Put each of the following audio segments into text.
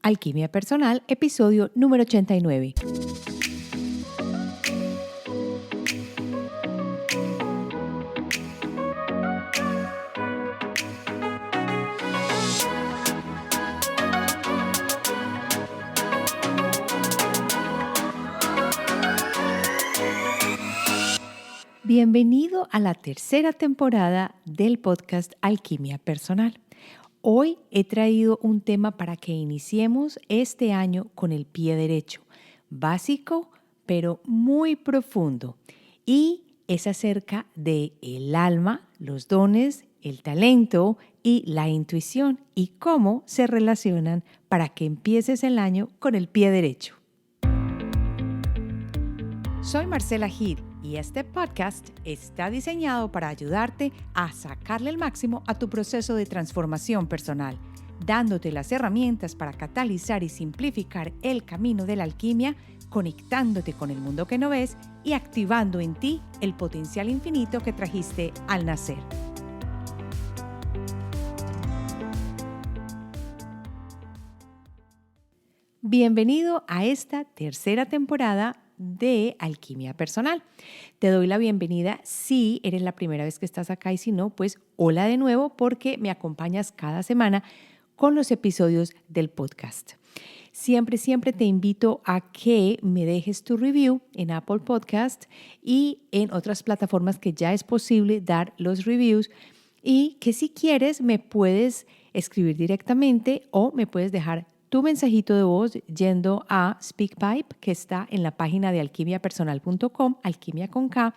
Alquimia Personal, episodio número 89. Bienvenido a la tercera temporada del podcast Alquimia Personal. Hoy he traído un tema para que iniciemos este año con el pie derecho, básico pero muy profundo, y es acerca de el alma, los dones, el talento y la intuición y cómo se relacionan para que empieces el año con el pie derecho. Soy Marcela Gil y este podcast está diseñado para ayudarte a sacarle el máximo a tu proceso de transformación personal, dándote las herramientas para catalizar y simplificar el camino de la alquimia, conectándote con el mundo que no ves y activando en ti el potencial infinito que trajiste al nacer. Bienvenido a esta tercera temporada de Alquimia Personal. Te doy la bienvenida si eres la primera vez que estás acá y si no, pues hola de nuevo porque me acompañas cada semana con los episodios del podcast. Siempre te invito a que me dejes tu review en Apple Podcast y en otras plataformas que ya es posible dar los reviews y que si quieres me puedes escribir directamente o me puedes dejar tu mensajito de voz yendo a SpeakPipe, que está en la página de alquimiapersonal.com, alquimia con K,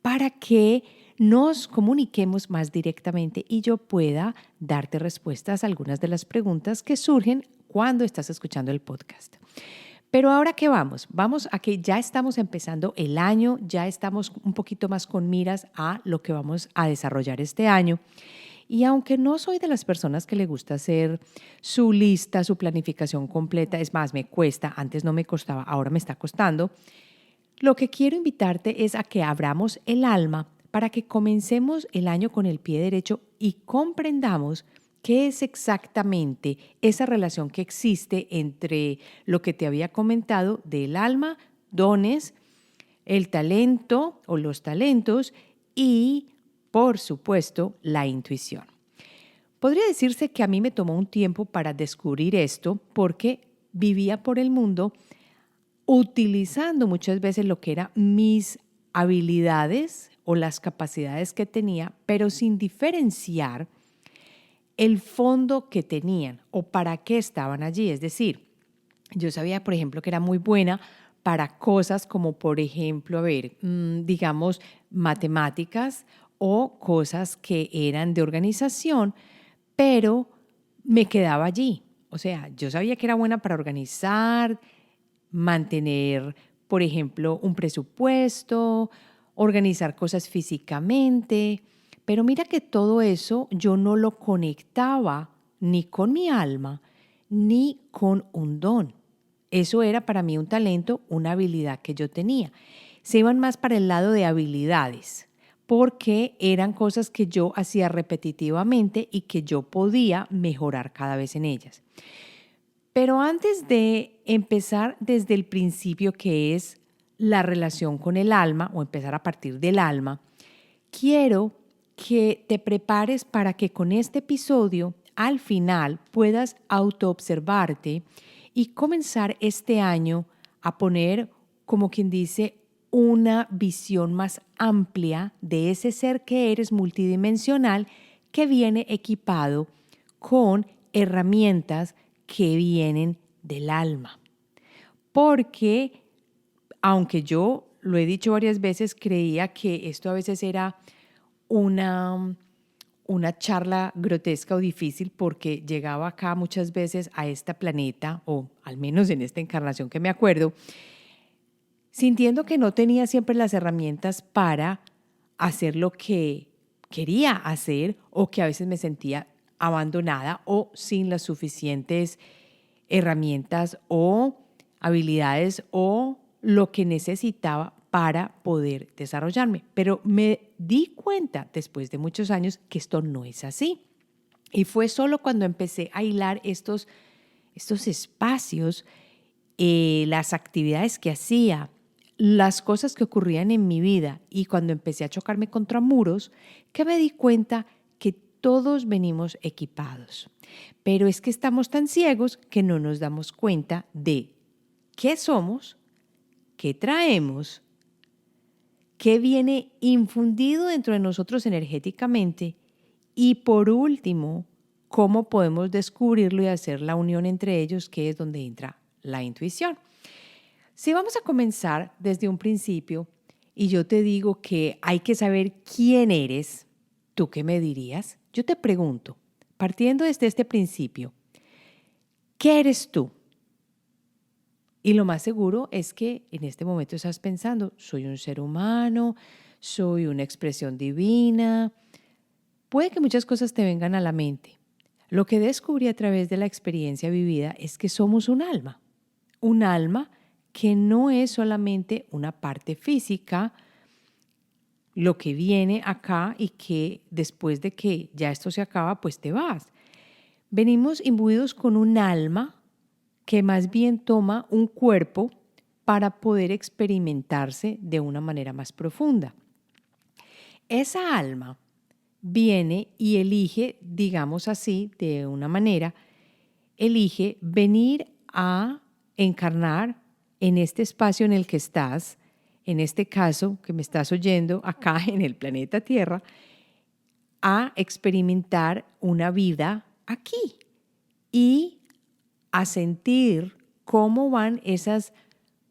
para que nos comuniquemos más directamente y yo pueda darte respuestas a algunas de las preguntas que surgen cuando estás escuchando el podcast. Pero ahora ¿qué vamos? Vamos a que ya estamos empezando el año, ya estamos un poquito más con miras a lo que vamos a desarrollar este año. Y aunque no soy de las personas que le gusta hacer su lista, su planificación completa, es más, me cuesta, antes no me costaba, ahora me está costando, lo que quiero invitarte es a que abramos el alma para que comencemos el año con el pie derecho y comprendamos qué es exactamente esa relación que existe entre lo que te había comentado del alma, dones, el talento o los talentos y por supuesto, la intuición. Podría decirse que a mí me tomó un tiempo para descubrir esto porque vivía por el mundo utilizando muchas veces lo que eran mis habilidades o las capacidades que tenía, pero sin diferenciar el fondo que tenían o para qué estaban allí. Es decir, yo sabía, por ejemplo, que era muy buena para cosas como, por ejemplo, digamos, matemáticas o cosas que eran de organización, pero me quedaba allí. O sea, yo sabía que era buena para organizar, mantener, por ejemplo, un presupuesto, organizar cosas físicamente, pero mira que todo eso yo no lo conectaba ni con mi alma, ni con un don. Eso era para mí un talento, una habilidad que yo tenía. Se iban más para el lado de habilidades, porque eran cosas que yo hacía repetitivamente y que yo podía mejorar cada vez en ellas. Pero antes de empezar desde el principio, que es la relación con el alma, o empezar a partir del alma, quiero que te prepares para que con este episodio, al final, puedas autoobservarte y comenzar este año a poner, como quien dice, una visión más amplia de ese ser que eres multidimensional que viene equipado con herramientas que vienen del alma. Porque, aunque yo lo he dicho varias veces, creía que esto a veces era una charla grotesca o difícil porque llegaba acá muchas veces a este planeta, o al menos en esta encarnación que me acuerdo, sintiendo que no tenía siempre las herramientas para hacer lo que quería hacer o que a veces me sentía abandonada o sin las suficientes herramientas o habilidades o lo que necesitaba para poder desarrollarme. Pero me di cuenta después de muchos años que esto no es así. Y fue solo cuando empecé a hilar estos estos espacios, las actividades que hacía, las cosas que ocurrían en mi vida y cuando empecé a chocarme contra muros, que me di cuenta que todos venimos equipados. Pero es que estamos tan ciegos que no nos damos cuenta de qué somos, qué traemos, qué viene infundido dentro de nosotros energéticamente y por último, cómo podemos descubrirlo y hacer la unión entre ellos, que es donde entra la intuición. Si vamos a comenzar desde un principio y yo te digo que hay que saber quién eres, ¿tú qué me dirías? Yo te pregunto, partiendo desde este principio, ¿qué eres tú? Y lo más seguro es que en este momento estás pensando, soy un ser humano, soy una expresión divina. Puede que muchas cosas te vengan a la mente. Lo que descubrí a través de la experiencia vivida es que somos un alma que no es solamente una parte física, lo que viene acá y que después de que ya esto se acaba, pues te vas. Venimos imbuidos con un alma que más bien toma un cuerpo para poder experimentarse de una manera más profunda. Esa alma viene y elige, digamos así, de una manera, elige venir a encarnar en este espacio en el que estás, en este caso que me estás oyendo acá en el planeta Tierra, a experimentar una vida aquí y a sentir cómo van esas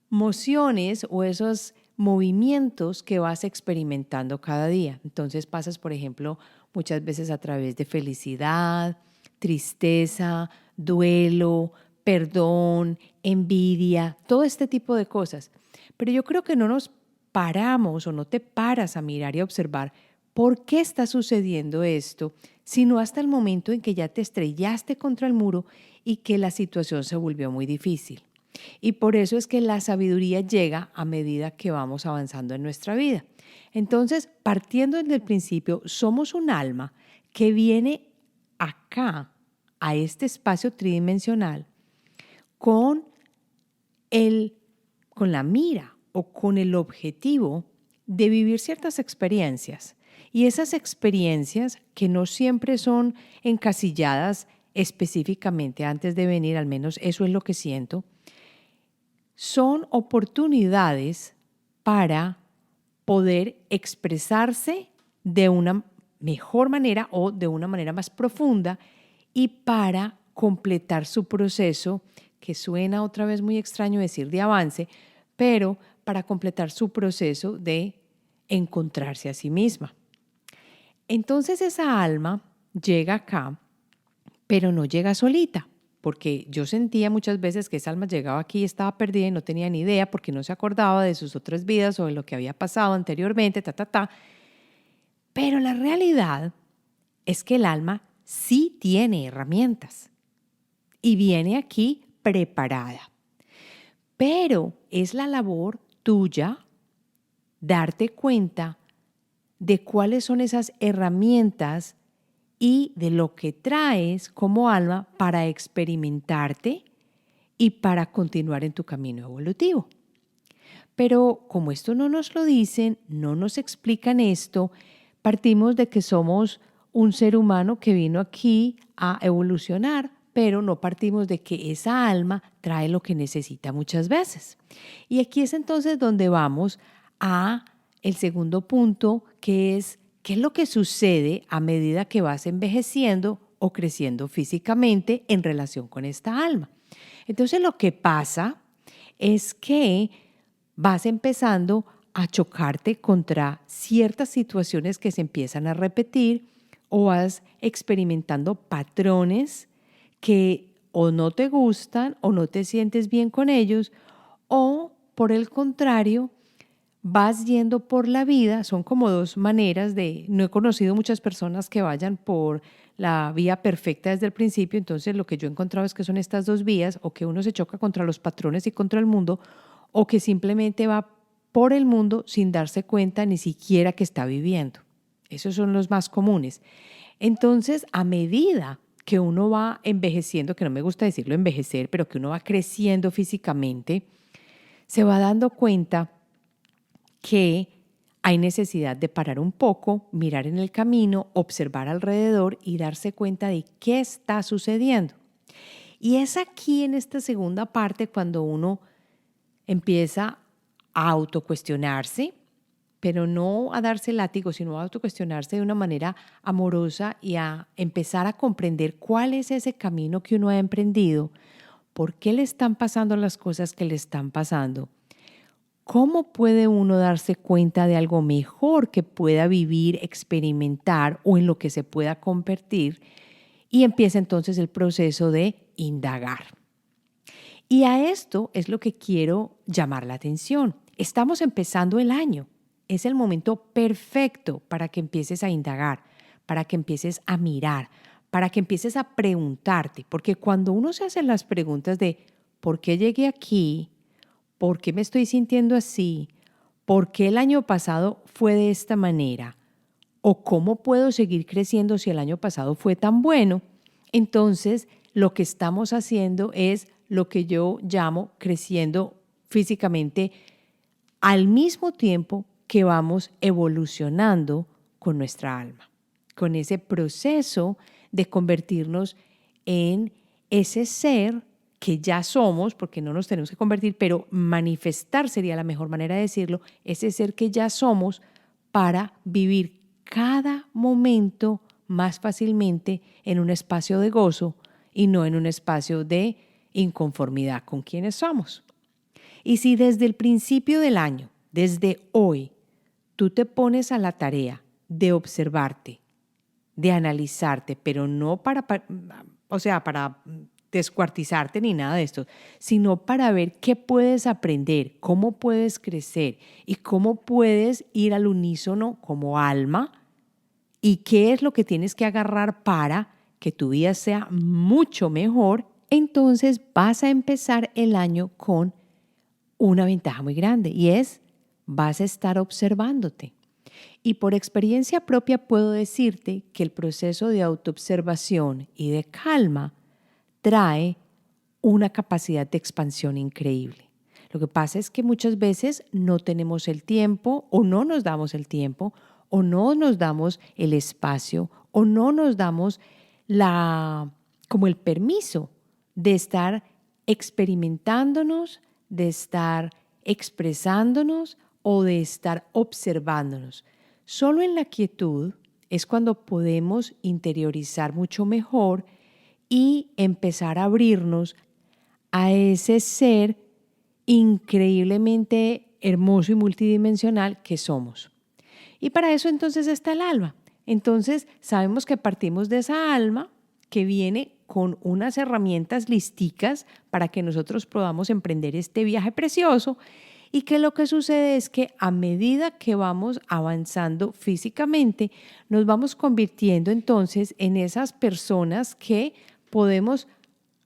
mociones o esos movimientos que vas experimentando cada día. Entonces pasas, por ejemplo, muchas veces a través de felicidad, tristeza, duelo, perdón, envidia, todo este tipo de cosas. Pero yo creo que no nos paramos o no te paras a mirar y a observar por qué está sucediendo esto, sino hasta el momento en que ya te estrellaste contra el muro y que la situación se volvió muy difícil. Y por eso es que la sabiduría llega a medida que vamos avanzando en nuestra vida. Entonces, partiendo desde el principio, somos un alma que viene acá, a este espacio tridimensional, con la mira o con el objetivo de vivir ciertas experiencias. Y esas experiencias que no siempre son encasilladas específicamente antes de venir, al menos eso es lo que siento, son oportunidades para poder expresarse de una mejor manera o de una manera más profunda y para completar su proceso, que suena otra vez muy extraño decir de avance, pero para completar su proceso de encontrarse a sí misma. Entonces esa alma llega acá, pero no llega solita, porque yo sentía muchas veces que esa alma llegaba aquí y estaba perdida y no tenía ni idea porque no se acordaba de sus otras vidas o de lo que había pasado anteriormente, Pero la realidad es que el alma sí tiene herramientas y viene aquí preparada. Pero es la labor tuya darte cuenta de cuáles son esas herramientas y de lo que traes como alma para experimentarte y para continuar en tu camino evolutivo. Pero como esto no nos lo dicen, no nos explican esto, partimos de que somos un ser humano que vino aquí a evolucionar, pero no partimos de que esa alma trae lo que necesita muchas veces. Y aquí es entonces donde vamos a el segundo punto, que es qué es lo que sucede a medida que vas envejeciendo o creciendo físicamente en relación con esta alma. Entonces lo que pasa es que vas empezando a chocarte contra ciertas situaciones que se empiezan a repetir o vas experimentando patrones que o no te gustan o no te sientes bien con ellos o por el contrario vas yendo por la vida. Son como dos maneras no he conocido muchas personas que vayan por la vía perfecta desde el principio, entonces lo que yo he encontrado es que son estas dos vías, o que uno se choca contra los patrones y contra el mundo, o que simplemente va por el mundo sin darse cuenta ni siquiera que está viviendo. Esos son los más comunes. Entonces, a medida que uno va envejeciendo, que no me gusta decirlo envejecer, pero que uno va creciendo físicamente, se va dando cuenta que hay necesidad de parar un poco, mirar en el camino, observar alrededor y darse cuenta de qué está sucediendo. Y es aquí en esta segunda parte cuando uno empieza a autocuestionarse, pero no a darse látigo, sino a autocuestionarse de una manera amorosa y a empezar a comprender cuál es ese camino que uno ha emprendido, por qué le están pasando las cosas que le están pasando. ¿Cómo puede uno darse cuenta de algo mejor que pueda vivir, experimentar o en lo que se pueda convertir? Y empieza entonces el proceso de indagar. Y a esto es lo que quiero llamar la atención. Estamos empezando el año. Es el momento perfecto para que empieces a indagar, para que empieces a mirar, para que empieces a preguntarte. Porque cuando uno se hace las preguntas de ¿por qué llegué aquí? ¿Por qué me estoy sintiendo así? ¿Por qué el año pasado fue de esta manera? ¿O cómo puedo seguir creciendo si el año pasado fue tan bueno? Entonces, lo que estamos haciendo es lo que yo llamo creciendo físicamente al mismo tiempo que vamos evolucionando con nuestra alma, con ese proceso de convertirnos en ese ser que ya somos, porque no nos tenemos que convertir, pero manifestar sería la mejor manera de decirlo, ese ser que ya somos para vivir cada momento más fácilmente en un espacio de gozo y no en un espacio de inconformidad con quienes somos. Y si desde el principio del año, desde hoy, tú te pones a la tarea de observarte, de analizarte, pero no para descuartizarte ni nada de esto, sino para ver qué puedes aprender, cómo puedes crecer y cómo puedes ir al unísono como alma y qué es lo que tienes que agarrar para que tu vida sea mucho mejor, entonces vas a empezar el año con una ventaja muy grande y es vas a estar observándote. Y por experiencia propia puedo decirte que el proceso de autoobservación y de calma trae una capacidad de expansión increíble. Lo que pasa es que muchas veces no tenemos el tiempo o no nos damos el tiempo o no nos damos el espacio o no nos damos como el permiso de estar experimentándonos, de estar expresándonos o de estar observándonos. Solo en la quietud es cuando podemos interiorizar mucho mejor y empezar a abrirnos a ese ser increíblemente hermoso y multidimensional que somos. Y para eso entonces está el alma. Entonces sabemos que partimos de esa alma que viene con unas herramientas listicas para que nosotros podamos emprender este viaje precioso y que lo que sucede es que a medida que vamos avanzando físicamente, nos vamos convirtiendo entonces en esas personas que podemos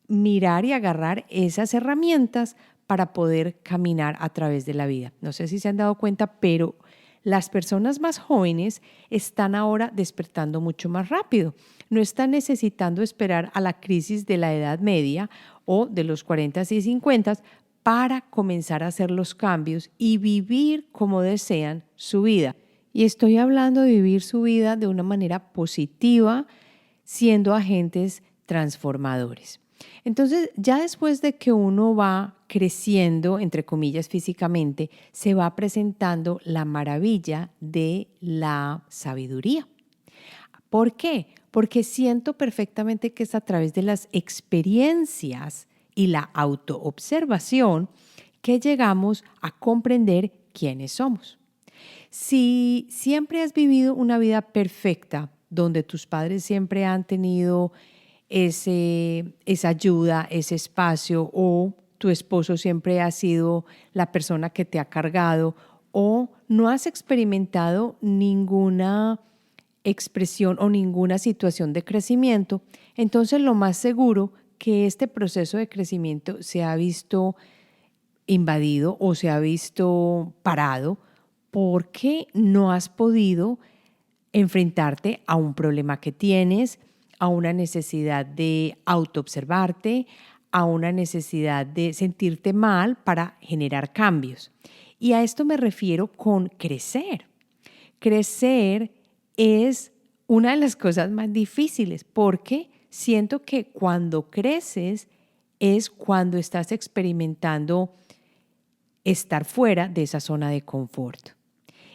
mirar y agarrar esas herramientas para poder caminar a través de la vida. No sé si se han dado cuenta, pero las personas más jóvenes están ahora despertando mucho más rápido. No están necesitando esperar a la crisis de la edad media o de los 40 y 50 para comenzar a hacer los cambios y vivir como desean su vida. Y estoy hablando de vivir su vida de una manera positiva, siendo agentes transformadores. Entonces, ya después de que uno va creciendo, entre comillas, físicamente, se va presentando la maravilla de la sabiduría. ¿Por qué? Porque siento perfectamente que es a través de las experiencias y la autoobservación que llegamos a comprender quiénes somos. Si siempre has vivido una vida perfecta, donde tus padres siempre han tenido esa ayuda, ese espacio, o tu esposo siempre ha sido la persona que te ha cargado, o no has experimentado ninguna expresión o ninguna situación de crecimiento, entonces lo más seguro que este proceso de crecimiento se ha visto invadido o se ha visto parado porque no has podido enfrentarte a un problema que tienes, a una necesidad de autoobservarte, a una necesidad de sentirte mal para generar cambios. Y a esto me refiero con crecer. Crecer es una de las cosas más difíciles porque siento que cuando creces es cuando estás experimentando estar fuera de esa zona de confort.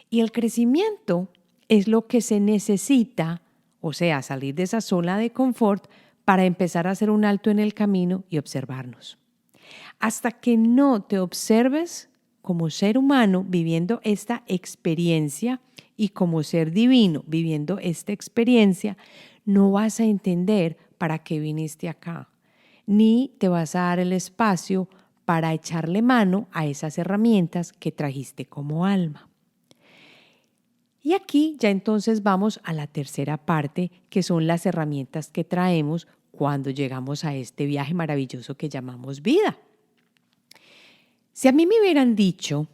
Y el crecimiento es lo que se necesita, o sea, salir de esa zona de confort para empezar a hacer un alto en el camino y observarnos. Hasta que no te observes como ser humano viviendo esta experiencia y como ser divino viviendo esta experiencia, no vas a entender para qué viniste acá, ni te vas a dar el espacio para echarle mano a esas herramientas que trajiste como alma. Y aquí ya entonces vamos a la tercera parte, que son las herramientas que traemos cuando llegamos a este viaje maravilloso que llamamos vida. Si a mí me hubieran dicho,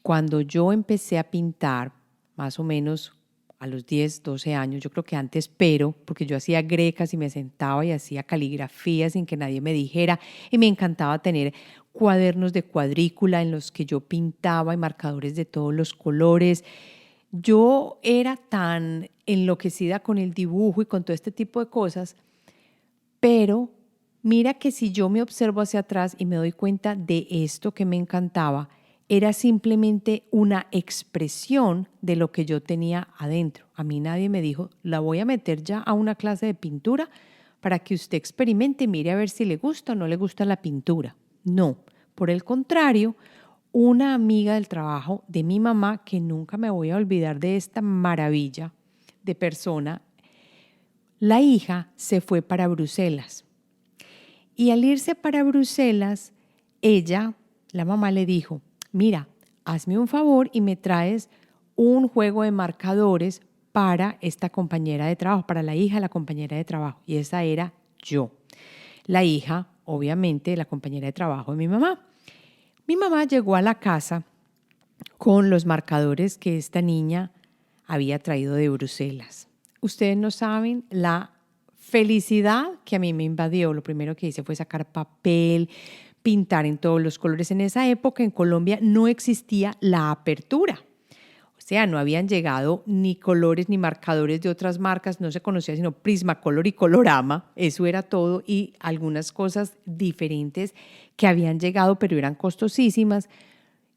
cuando yo empecé a pintar, más o menos a los 10, 12 años, yo creo que antes, pero porque yo hacía grecas y me sentaba y hacía caligrafía sin que nadie me dijera, y me encantaba tener cuadernos de cuadrícula en los que yo pintaba y marcadores de todos los colores. Yo era tan enloquecida con el dibujo y con todo este tipo de cosas, pero mira que si yo me observo hacia atrás y me doy cuenta de esto que me encantaba, era simplemente una expresión de lo que yo tenía adentro. A mí nadie me dijo, la voy a meter ya a una clase de pintura para que usted experimente y mire a ver si le gusta o no le gusta la pintura. No, por el contrario, una amiga del trabajo de mi mamá, que nunca me voy a olvidar de esta maravilla de persona, la hija se fue para Bruselas. Y al irse para Bruselas, ella, la mamá le dijo, mira, hazme un favor y me traes un juego de marcadores para esta compañera de trabajo, para la hija de la compañera de trabajo. Y esa era yo. La hija, obviamente, la compañera de trabajo de mi mamá. Mi mamá llegó a la casa con los marcadores que esta niña había traído de Bruselas. Ustedes no saben la felicidad que a mí me invadió. Lo primero que hice fue sacar papel, pintar en todos los colores. En esa época en Colombia no existía la apertura. O sea, no habían llegado ni colores ni marcadores de otras marcas, no se conocía sino Prismacolor y Colorama, eso era todo, y algunas cosas diferentes que habían llegado pero eran costosísimas,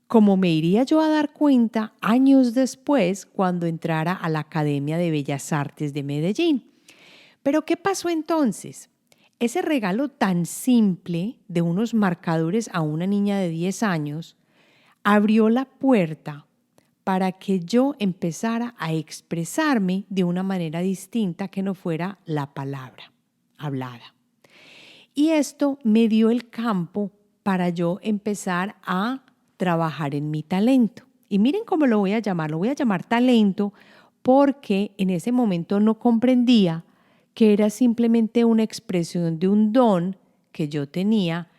como me iría yo a dar cuenta años después cuando entrara a la Academia de Bellas Artes de Medellín. Pero ¿qué pasó entonces? Ese regalo tan simple de unos marcadores a una niña de 10 años abrió la puerta para que yo empezara a expresarme de una manera distinta que no fuera la palabra hablada. Y esto me dio el campo para yo empezar a trabajar en mi talento. Y miren cómo lo voy a llamar talento porque en ese momento no comprendía que era simplemente una expresión de un don que yo tenía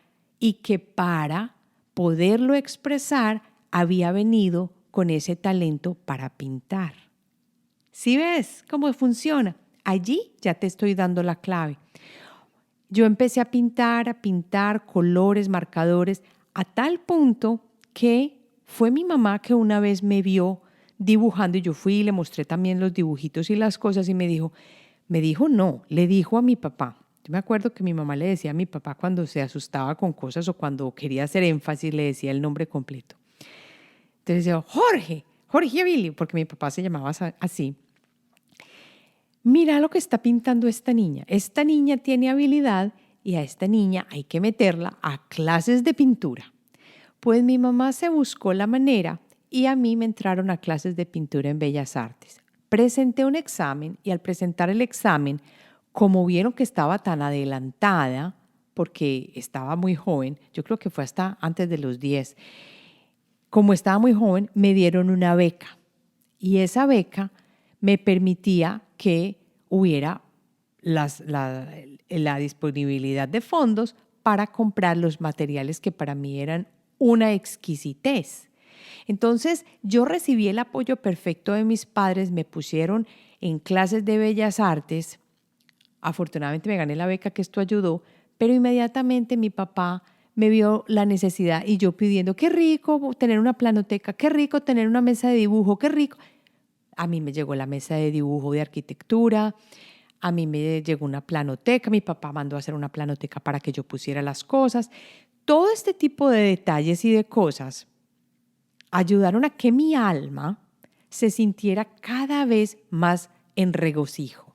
y que para poderlo expresar había venido con ese talento para pintar. ¿Sí ves cómo funciona? Allí ya te estoy dando la clave. Yo empecé a pintar colores, marcadores, a tal punto que fue mi mamá que una vez me vio dibujando y yo fui y le mostré también los dibujitos y las cosas y le dijo a mi papá. Yo me acuerdo que mi mamá le decía a mi papá cuando se asustaba con cosas o cuando quería hacer énfasis, le decía el nombre completo. Entonces decía, Jorge Billy, porque mi papá se llamaba así. Mira lo que está pintando esta niña. Esta niña tiene habilidad y a esta niña hay que meterla a clases de pintura. Pues mi mamá se buscó la manera y a mí me entraron a clases de pintura en Bellas Artes. Presenté un examen y al presentar el examen, como vieron que estaba tan adelantada, porque estaba muy joven, yo creo que fue hasta antes de los 10, como estaba muy joven, me dieron una beca y esa beca me permitía que hubiera la disponibilidad de fondos para comprar los materiales que para mí eran una exquisitez. Entonces yo recibí el apoyo perfecto de mis padres, me pusieron en clases de bellas artes Afortunadamente me gané la beca, que esto ayudó, pero inmediatamente mi papá me vio la necesidad y yo pidiendo, qué rico tener una planoteca, qué rico tener una mesa de dibujo, qué rico. A mí me llegó la mesa de dibujo de arquitectura, a mí me llegó una planoteca, mi papá mandó a hacer una planoteca para que yo pusiera las cosas. Todo este tipo de detalles y de cosas ayudaron a que mi alma se sintiera cada vez más en regocijo.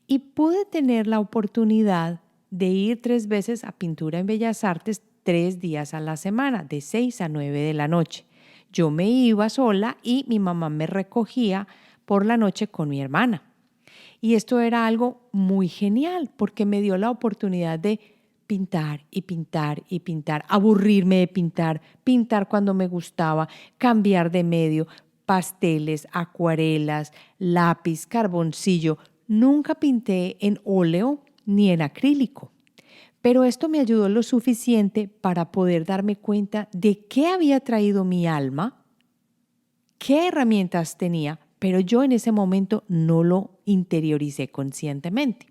Y pude tener la oportunidad de ir 3 veces a pintura en Bellas Artes 3 días a la semana, de 6 a 9 de la noche. Yo me iba sola y mi mamá me recogía por la noche con mi hermana. Y esto era algo muy genial porque me dio la oportunidad de pintar y pintar y pintar, aburrirme de pintar, pintar cuando me gustaba, cambiar de medio, pasteles, acuarelas, lápiz, carboncillo. Nunca pinté en óleo ni en acrílico, pero esto me ayudó lo suficiente para poder darme cuenta de qué había traído mi alma, qué herramientas tenía, pero yo en ese momento no lo interioricé conscientemente.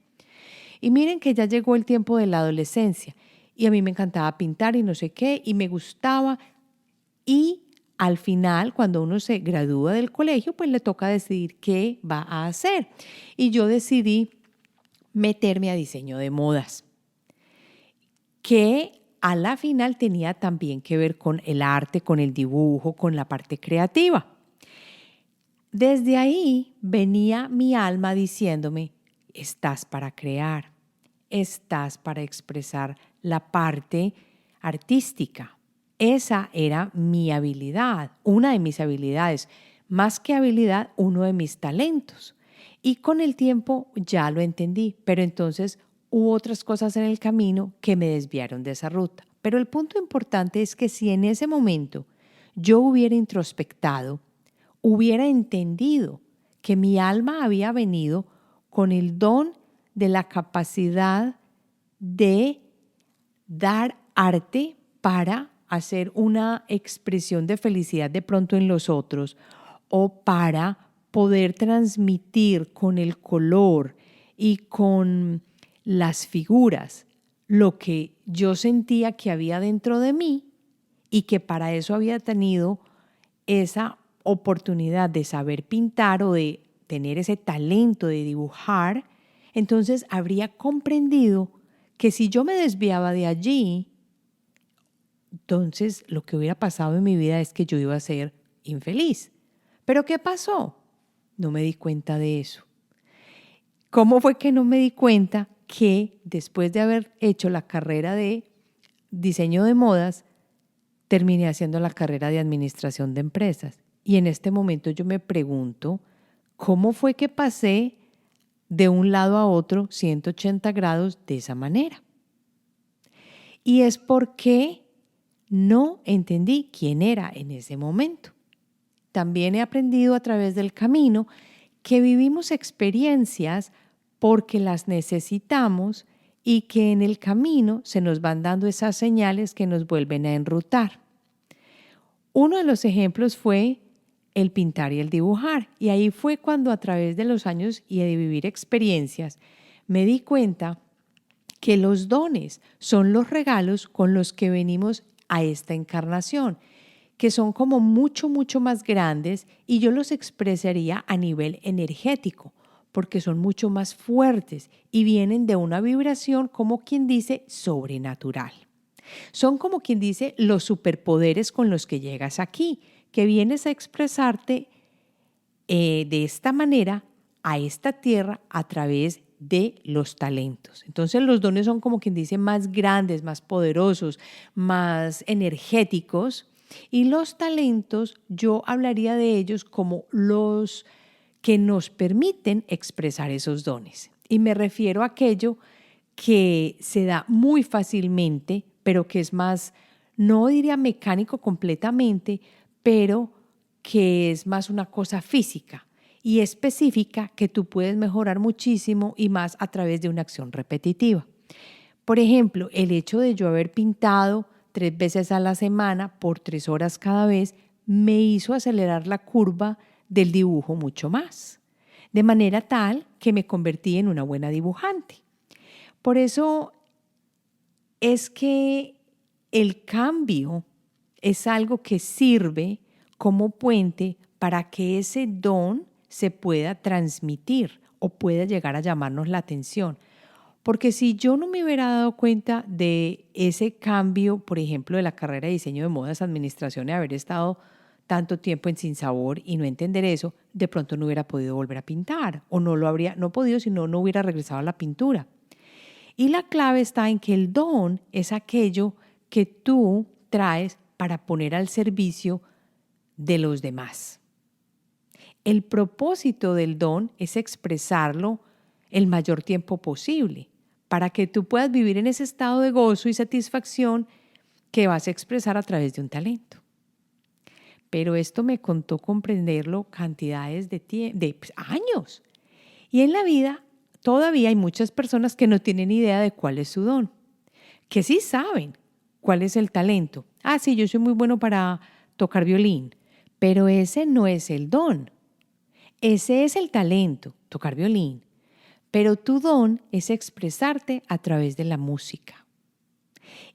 Y miren que ya llegó el tiempo de la adolescencia y a mí me encantaba pintar y no sé qué, y me gustaba. Y al final, cuando uno se gradúa del colegio, pues le toca decidir qué va a hacer. Y yo decidí meterme a diseño de modas, que a la final tenía también que ver con el arte, con el dibujo, con la parte creativa. Desde ahí venía mi alma diciéndome, estás para crear, estás para expresar la parte artística. Esa era mi habilidad, una de mis habilidades, más que habilidad, uno de mis talentos. Y con el tiempo ya lo entendí, pero entonces hubo otras cosas en el camino que me desviaron de esa ruta. Pero el punto importante es que si en ese momento yo hubiera introspectado, hubiera entendido que mi alma había venido con el don de la capacidad de dar arte para hacer una expresión de felicidad de pronto en los otros o para poder transmitir con el color y con las figuras lo que yo sentía que había dentro de mí y que para eso había tenido esa oportunidad de saber pintar o de tener ese talento de dibujar, entonces habría comprendido que si yo me desviaba de allí, entonces lo que hubiera pasado en mi vida es que yo iba a ser infeliz. ¿Pero qué pasó? No me di cuenta de eso. ¿Cómo fue que no me di cuenta que después de haber hecho la carrera de diseño de modas, terminé haciendo la carrera de administración de empresas? Y en este momento yo me pregunto, ¿cómo fue que pasé de un lado a otro 180 grados de esa manera? Y es porque no entendí quién era en ese momento. También he aprendido a través del camino que vivimos experiencias porque las necesitamos y que en el camino se nos van dando esas señales que nos vuelven a enrutar. Uno de los ejemplos fue el pintar y el dibujar. Y ahí fue cuando a través de los años y de vivir experiencias me di cuenta que los dones son los regalos con los que venimos a esta encarnación, que son como mucho, mucho más grandes y yo los expresaría a nivel energético, porque son mucho más fuertes y vienen de una vibración, como quien dice, sobrenatural. Son como quien dice los superpoderes con los que llegas aquí, que vienes a expresarte de esta manera a esta tierra a través de los talentos. Entonces los dones son como quien dice más grandes, más poderosos, más energéticos, y los talentos yo hablaría de ellos como los que nos permiten expresar esos dones. Y me refiero a aquello que se da muy fácilmente, pero que es más, no diría mecánico completamente, pero que es más una cosa física y específica que tú puedes mejorar muchísimo y más a través de una acción repetitiva. Por ejemplo, el hecho de yo haber pintado 3 veces a la semana por 3 horas cada vez me hizo acelerar la curva del dibujo mucho más. de manera tal que me convertí en una buena dibujante. Por eso es que el cambio es algo que sirve como puente para que ese don se pueda transmitir o pueda llegar a llamarnos la atención. Porque si yo no me hubiera dado cuenta de ese cambio, por ejemplo, de la carrera de diseño de modas, administración y haber estado tanto tiempo en sinsabor y no entender eso, de pronto no hubiera podido volver a pintar o no lo habría, no podido, sino no hubiera regresado a la pintura. Y la clave está en que el don es aquello que tú traes para poner al servicio de los demás. El propósito del don es expresarlo el mayor tiempo posible para que tú puedas vivir en ese estado de gozo y satisfacción que vas a expresar a través de un talento. Pero esto me costó comprenderlo cantidades de años. Y en la vida todavía hay muchas personas que no tienen idea de cuál es su don, que sí saben cuál es el talento. Ah, sí, yo soy muy bueno para tocar violín, pero ese no es el don. Ese es el talento, tocar violín. Pero tu don es expresarte a través de la música.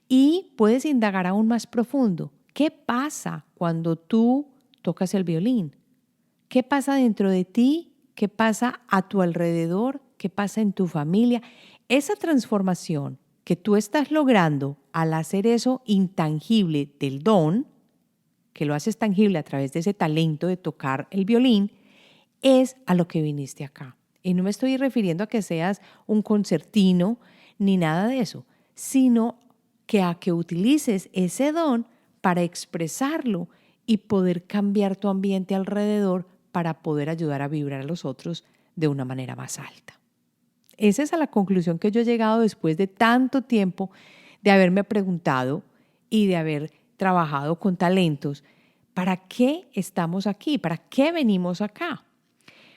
Y puedes indagar aún más profundo. ¿Qué pasa cuando tú tocas el violín? ¿Qué pasa dentro de ti? ¿Qué pasa a tu alrededor? ¿Qué pasa en tu familia? Esa transformación que tú estás logrando al hacer eso intangible del don, que lo haces tangible a través de ese talento de tocar el violín, es a lo que viniste acá. Y no me estoy refiriendo a que seas un concertino ni nada de eso, sino que a que utilices ese don para expresarlo y poder cambiar tu ambiente alrededor para poder ayudar a vibrar a los otros de una manera más alta. Esa es a la conclusión que yo he llegado después de tanto tiempo de haberme preguntado y de haber trabajado con talentos. ¿Para qué estamos aquí? ¿Para qué venimos acá?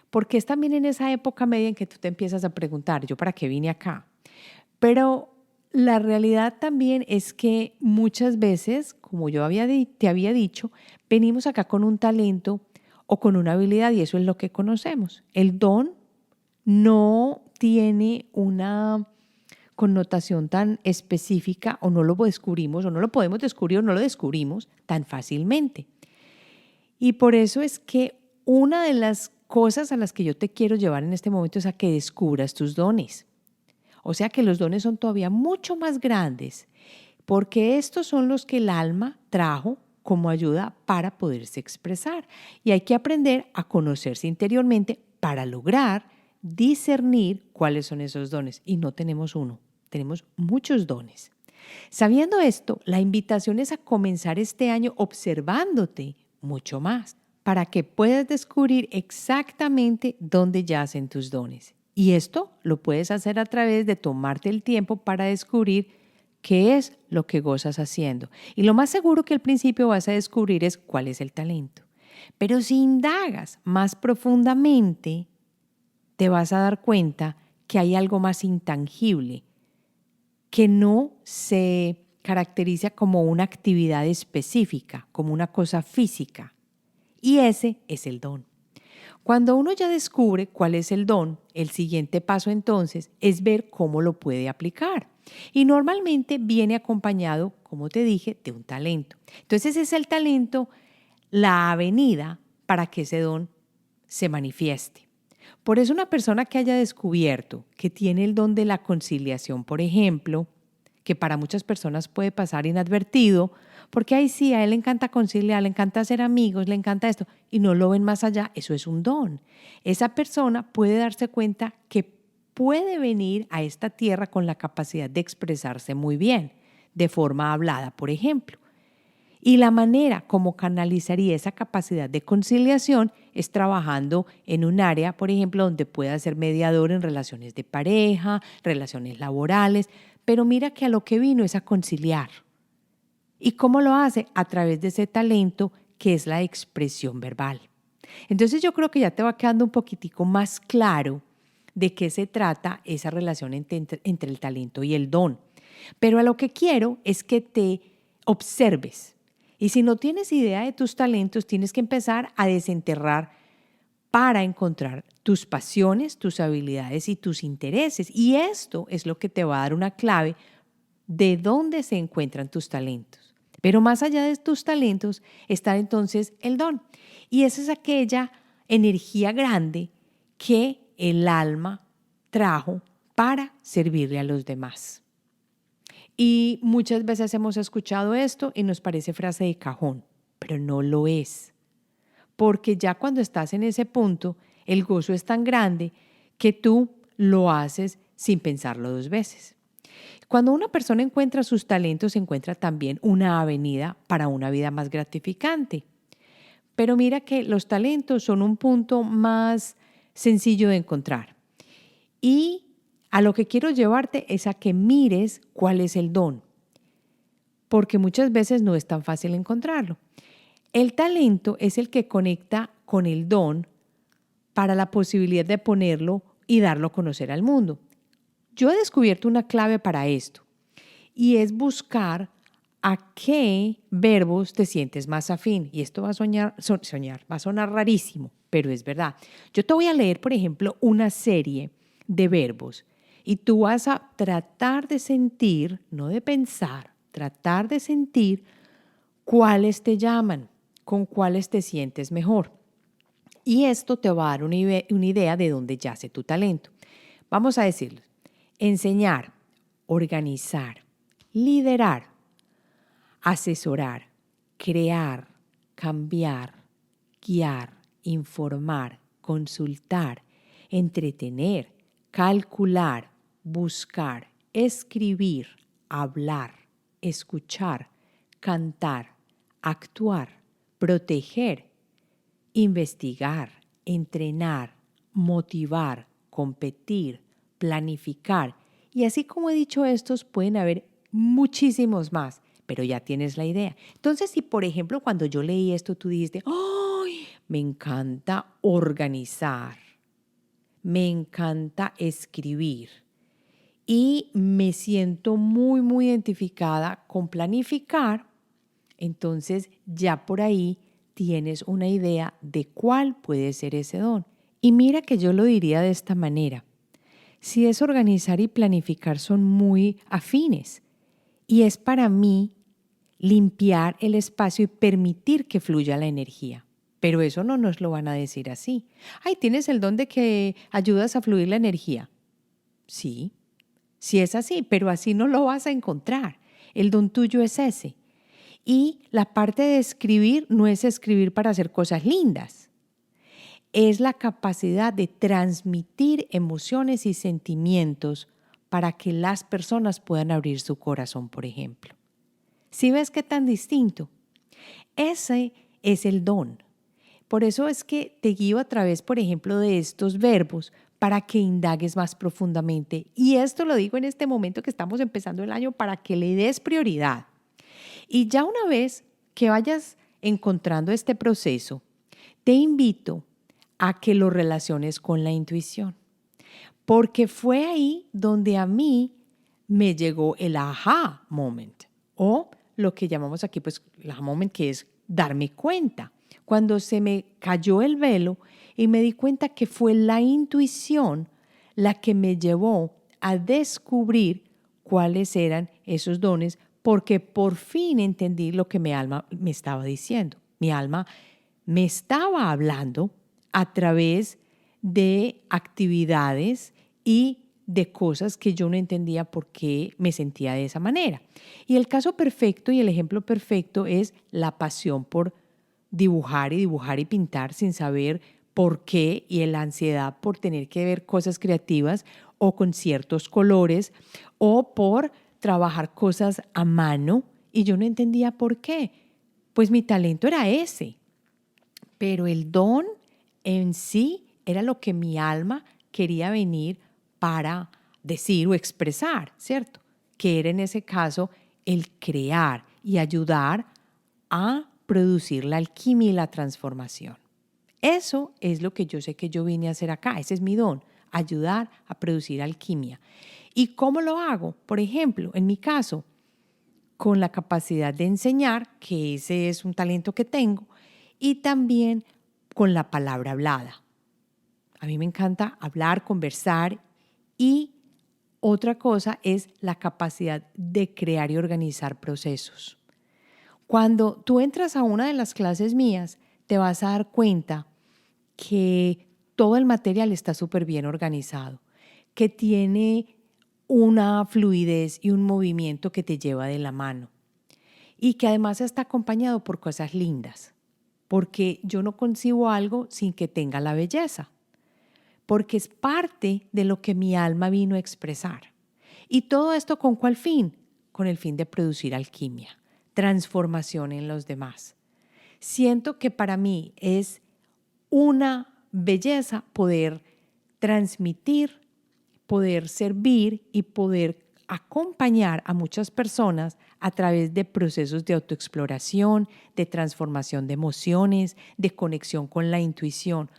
Porque es también en esa época media en que tú te empiezas a preguntar, ¿yo para qué vine acá? Pero la realidad también es que muchas veces, como yo te había dicho, venimos acá con un talento o con una habilidad y eso es lo que conocemos. El don no tiene una connotación tan específica o no lo descubrimos o no lo podemos descubrir o no lo descubrimos tan fácilmente. Y por eso es que una de las cosas a las que yo te quiero llevar en este momento es a que descubras tus dones. O sea que los dones son todavía mucho más grandes, porque estos son los que el alma trajo como ayuda para poderse expresar. Y hay que aprender a conocerse interiormente para lograr discernir cuáles son esos dones. Y no tenemos uno, tenemos muchos dones. Sabiendo esto, la invitación es a comenzar este año observándote mucho más para que puedas descubrir exactamente dónde yacen tus dones. Y esto lo puedes hacer a través de tomarte el tiempo para descubrir qué es lo que gozas haciendo. Y lo más seguro que al principio vas a descubrir es cuál es el talento. Pero si indagas más profundamente, te vas a dar cuenta que hay algo más intangible, que no se caracteriza como una actividad específica, como una cosa física. Y ese es el don. Cuando uno ya descubre cuál es el don, el siguiente paso entonces es ver cómo lo puede aplicar. Y normalmente viene acompañado, como te dije, de un talento. Entonces es el talento la avenida para que ese don se manifieste. Por eso una persona que haya descubierto que tiene el don de la conciliación, por ejemplo, que para muchas personas puede pasar inadvertido, porque ahí sí, a él le encanta conciliar, le encanta hacer amigos, le encanta esto, y no lo ven más allá, eso es un don. Esa persona puede darse cuenta que puede venir a esta tierra con la capacidad de expresarse muy bien, de forma hablada, por ejemplo. Y la manera como canalizaría esa capacidad de conciliación es trabajando en un área, por ejemplo, donde pueda ser mediador en relaciones de pareja, relaciones laborales, pero mira que a lo que vino es a conciliar. ¿Y cómo lo hace? A través de ese talento que es la expresión verbal. Entonces yo creo que ya te va quedando un poquitico más claro de qué se trata esa relación entre el talento y el don. Pero a lo que quiero es que te observes. Y si no tienes idea de tus talentos, tienes que empezar a desenterrar para encontrar tus pasiones, tus habilidades y tus intereses. Y esto es lo que te va a dar una clave de dónde se encuentran tus talentos. Pero más allá de tus talentos está entonces el don. Y esa es aquella energía grande que el alma trajo para servirle a los demás. Y muchas veces hemos escuchado esto y nos parece frase de cajón, pero no lo es. Porque ya cuando estás en ese punto, el gozo es tan grande que tú lo haces sin pensarlo dos veces. Cuando una persona encuentra sus talentos, encuentra también una avenida para una vida más gratificante. Pero mira que los talentos son un punto más sencillo de encontrar. Y a lo que quiero llevarte es a que mires cuál es el don, porque muchas veces no es tan fácil encontrarlo. El talento es el que conecta con el don para la posibilidad de ponerlo y darlo a conocer al mundo. Yo he descubierto una clave para esto y es buscar a qué verbos te sientes más afín. Y esto va a sonar rarísimo, pero es verdad. Yo te voy a leer, por ejemplo, una serie de verbos y tú vas a tratar de sentir, no de pensar, tratar de sentir cuáles te llaman, con cuáles te sientes mejor. Y esto te va a dar una idea de dónde yace tu talento. Vamos a decirlo. Enseñar, organizar, liderar, asesorar, crear, cambiar, guiar, informar, consultar, entretener, calcular, buscar, escribir, hablar, escuchar, cantar, actuar, proteger, investigar, entrenar, motivar, competir, planificar. Y así como he dicho estos, pueden haber muchísimos más, pero ya tienes la idea. Entonces, si por ejemplo cuando yo leí esto tú dijiste, ¡ay! Me encanta organizar, me encanta escribir y me siento muy, muy identificada con planificar, entonces ya por ahí tienes una idea de cuál puede ser ese don. Y mira que yo lo diría de esta manera. Si es organizar y planificar son muy afines y es para mí limpiar el espacio y permitir que fluya la energía. Pero eso no nos lo van a decir así. Ay, ¿tienes el don de que ayudas a fluir la energía? Sí, sí es así, pero así no lo vas a encontrar. El don tuyo es ese. Y la parte de escribir no es escribir para hacer cosas lindas. Es la capacidad de transmitir emociones y sentimientos para que las personas puedan abrir su corazón, por ejemplo. ¿Sí ves qué tan distinto? Ese es el don. Por eso es que te guío a través, por ejemplo, de estos verbos para que indagues más profundamente. Y esto lo digo en este momento que estamos empezando el año para que le des prioridad. Y ya una vez que vayas encontrando este proceso, te invito a que lo relaciones con la intuición. Porque fue ahí donde a mí me llegó el aha moment o lo que llamamos aquí pues el aha moment, que es darme cuenta. Cuando se me cayó el velo y me di cuenta que fue la intuición la que me llevó a descubrir cuáles eran esos dones, porque por fin entendí lo que mi alma me estaba diciendo. Mi alma me estaba hablando a través de actividades y de cosas que yo no entendía por qué me sentía de esa manera. Y el caso perfecto y el ejemplo perfecto es la pasión por dibujar y pintar sin saber por qué y la ansiedad por tener que ver cosas creativas o con ciertos colores o por trabajar cosas a mano y yo no entendía por qué. Pues mi talento era ese, pero el don en sí era lo que mi alma quería venir para decir o expresar, ¿cierto? Que era en ese caso el crear y ayudar a producir la alquimia y la transformación. Eso es lo que yo sé que yo vine a hacer acá, ese es mi don, ayudar a producir alquimia. ¿Y cómo lo hago? Por ejemplo, en mi caso, con la capacidad de enseñar, que ese es un talento que tengo, y también con la palabra hablada. A mí me encanta hablar, conversar y otra cosa es la capacidad de crear y organizar procesos. Cuando tú entras a una de las clases mías, te vas a dar cuenta que todo el material está súper bien organizado, que tiene una fluidez y un movimiento que te lleva de la mano y que además está acompañado por cosas lindas, porque yo no concibo algo sin que tenga la belleza, porque es parte de lo que mi alma vino a expresar. ¿Y todo esto con cuál fin? Con el fin de producir alquimia, transformación en los demás. Siento que para mí es una belleza poder transmitir, poder servir y poder acompañar a muchas personas a través de procesos de autoexploración, de transformación de emociones, de conexión con la intuición.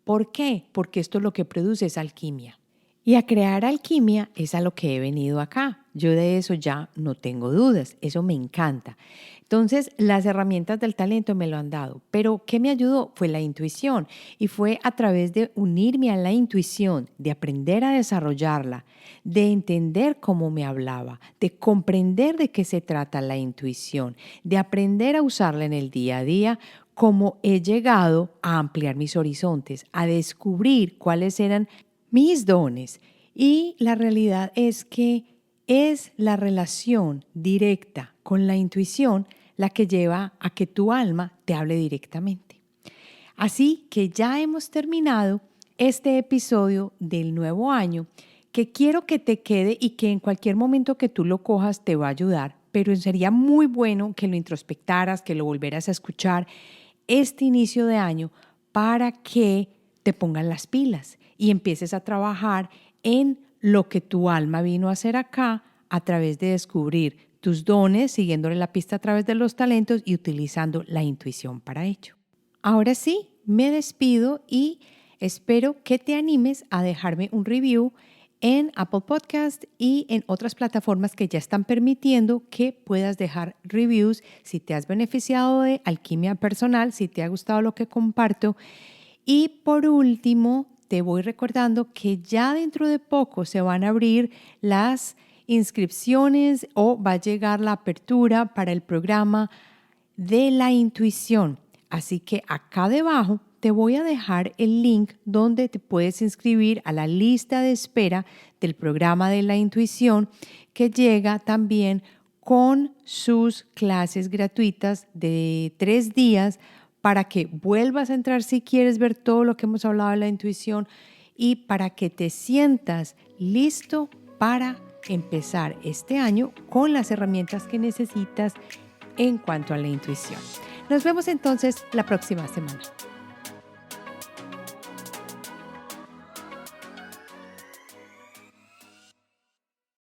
¿Por qué? Porque esto lo que produce es alquimia. Y a crear alquimia es a lo que he venido acá. Yo de eso ya no tengo dudas, eso me encanta. Entonces, las herramientas del talento me lo han dado, pero ¿qué me ayudó? Fue la intuición y fue a través de unirme a la intuición, de aprender a desarrollarla, de entender cómo me hablaba, de comprender de qué se trata la intuición, de aprender a usarla en el día a día, como he llegado a ampliar mis horizontes, a descubrir cuáles eran mis dones. Y la realidad es que es la relación directa con la intuición la que lleva a que tu alma te hable directamente. Así que ya hemos terminado este episodio del nuevo año, que quiero que te quede y que en cualquier momento que tú lo cojas te va a ayudar, pero sería muy bueno que lo introspectaras, que lo volvieras a escuchar este inicio de año para que te pongan las pilas y empieces a trabajar en lo que tu alma vino a hacer acá a través de descubrir tus dones, siguiéndole la pista a través de los talentos y utilizando la intuición para ello. Ahora sí, me despido y espero que te animes a dejarme un review en Apple Podcast y en otras plataformas que ya están permitiendo que puedas dejar reviews si te has beneficiado de Alquimia Personal, si te ha gustado lo que comparto. Y por último, te voy recordando que ya dentro de poco se van a abrir las inscripciones o va a llegar la apertura para el programa de la intuición. Así que acá debajo te voy a dejar el link donde te puedes inscribir a la lista de espera del programa de la intuición, que llega también con sus clases gratuitas de 3 días para que vuelvas a entrar si quieres ver todo lo que hemos hablado de la intuición y para que te sientas listo para empezar este año con las herramientas que necesitas en cuanto a la intuición. Nos vemos entonces la próxima semana.